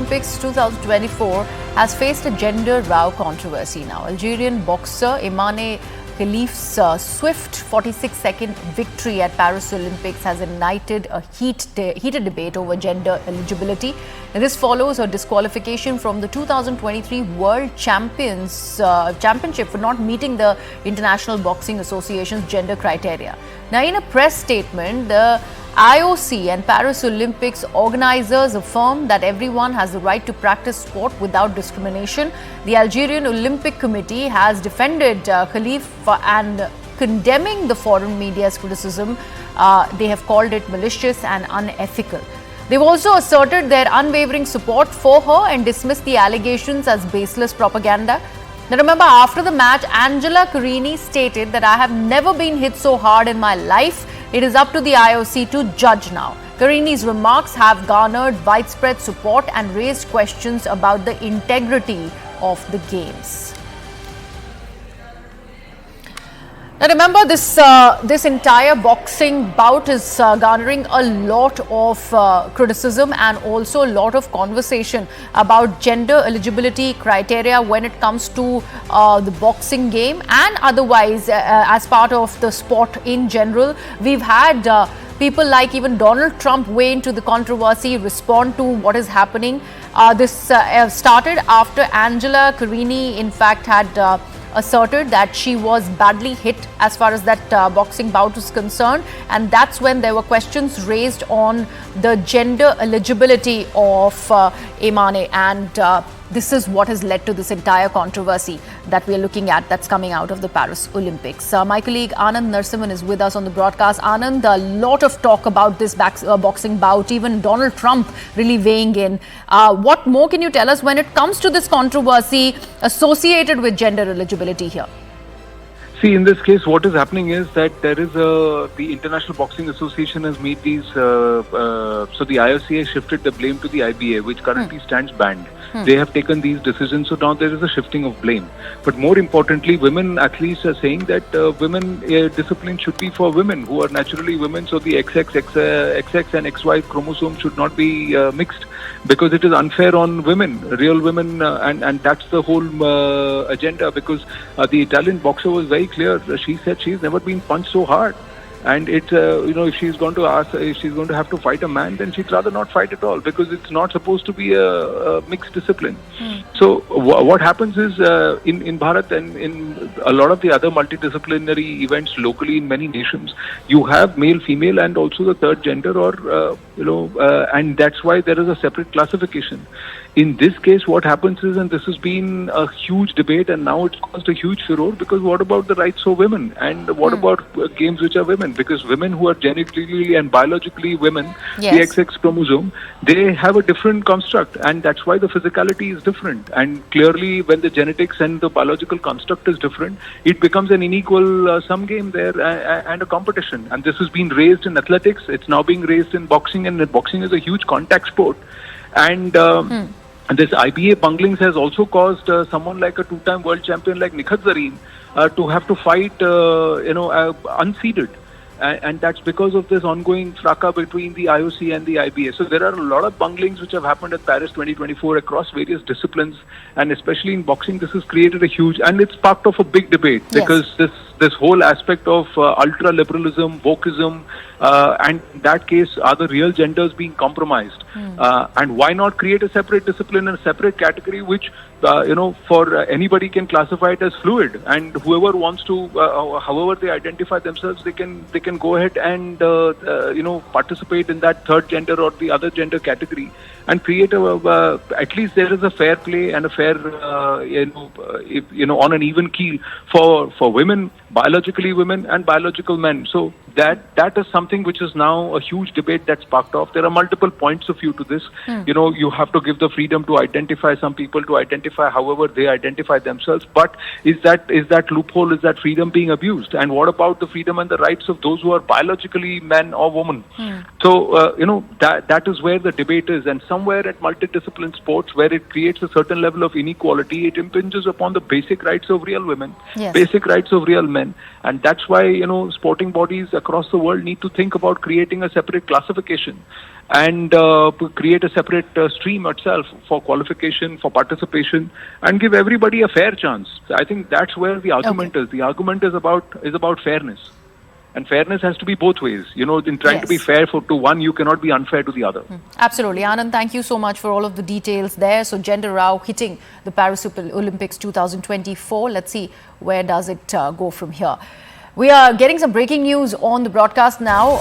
Olympics 2024 has faced a gender row controversy now. Algerian boxer Imane Khelif's swift 46-second victory at Paris Olympics has ignited a heated debate over gender eligibility. And this follows her disqualification from the 2023 World Championship for not meeting the International Boxing Association's gender criteria. Now, in a press statement, the IOC and Paris Olympics organizers affirm that everyone has the right to practice sport without discrimination. The Algerian Olympic Committee has defended Khelif and condemning the foreign media's criticism. They have called it malicious and unethical. They've also asserted their unwavering support for her and dismissed the allegations as baseless propaganda. Now remember, after the match, Carini stated that I have never been hit so hard in my life. It is up to the IOC to judge now. Carini's remarks have garnered widespread support and raised questions about the integrity of the games. Now remember, this entire boxing bout is garnering a lot of criticism and also a lot of conversation about gender eligibility criteria when it comes to the boxing game and otherwise as part of the sport in general. We've had people like even Donald Trump weigh into the controversy, respond to what is happening. This started after Carini in fact had asserted that she was badly hit as far as that boxing bout is concerned, and that's when there were questions raised on the gender eligibility of Imane, and this is what has led to this entire controversy that we are looking at that's coming out of the Paris Olympics. My colleague Anand Narsimhan is with us on the broadcast. Anand, a lot of talk about this boxing bout, even Donald Trump really weighing in. What more can you tell us when it comes to this controversy associated with gender eligibility here? See, in this case, what is happening is that there is the International Boxing Association has made these, so the IOC has shifted the blame to the IBA, which currently stands banned. They have taken these decisions, so now there is a shifting of blame. But more importantly, women athletes are saying that women discipline should be for women who are naturally women, so the XX and XY chromosomes should not be mixed, because it is unfair on women, real women, and that's the whole agenda, because the Italian boxer was very clear. She said she's never been punched so hard. And it's, if she's going to have to fight a man, then she'd rather not fight at all, because it's not supposed to be a mixed discipline. So what happens is in Bharat and in a lot of the other multidisciplinary events locally in many nations, you have male, female, and also the third gender, or and that's why there is a separate classification. In this case, what happens is, and this has been a huge debate, and now it's caused a huge furore, because what about the rights of women? And what about games which are women? Because women who are genetically and biologically women, the XX chromosome, they have a different construct, and that's why the physicality is different. And clearly, when the genetics and the biological construct is different, it becomes an unequal sum game there and a competition. And this has been raised in athletics, it's now being raised in boxing, and boxing is a huge contact sport. And this IBA bunglings has also caused someone like a two-time world champion like Nikhat Zareen to have to fight, unseeded. And that's because of this ongoing fracas between the IOC and the IBA. So there are a lot of bunglings which have happened at Paris 2024 across various disciplines, and especially in boxing, this has created a huge, and it's part of a big debate, because this whole aspect of ultra-liberalism, wokeism, and in that case, are the real genders being compromised? And why not create a separate discipline and a separate category which, for anybody can classify it as fluid, and whoever wants to, however they identify themselves, they can go ahead and participate in that third gender or the other gender category, and create at least there is a fair play and a fair on an even keel for women, biologically women, and biological men. So that is something which is now a huge debate that's sparked off. There are multiple points of view to this. You have to give the freedom to identify some people, to identify however they identify themselves. But is that loophole, is that freedom being abused? And what about the freedom and the rights of those who are biologically men or women? So that is where the debate is. And somewhere at multidiscipline sports, where it creates a certain level of inequality, it impinges upon the basic rights of real women, basic rights of real men. And that's why, sporting bodies across the world need to think about creating a separate classification. and create a separate stream itself for qualification, for participation, and give everybody a fair chance. I think that's where the argument is. The argument is about fairness. And fairness has to be both ways. You know, in trying to be fair to one, you cannot be unfair to the other. Absolutely. Anand, thank you so much for all of the details there. So gender row hitting the Paris Olympics 2024. Let's see where does it go from here. We are getting some breaking news on the broadcast now.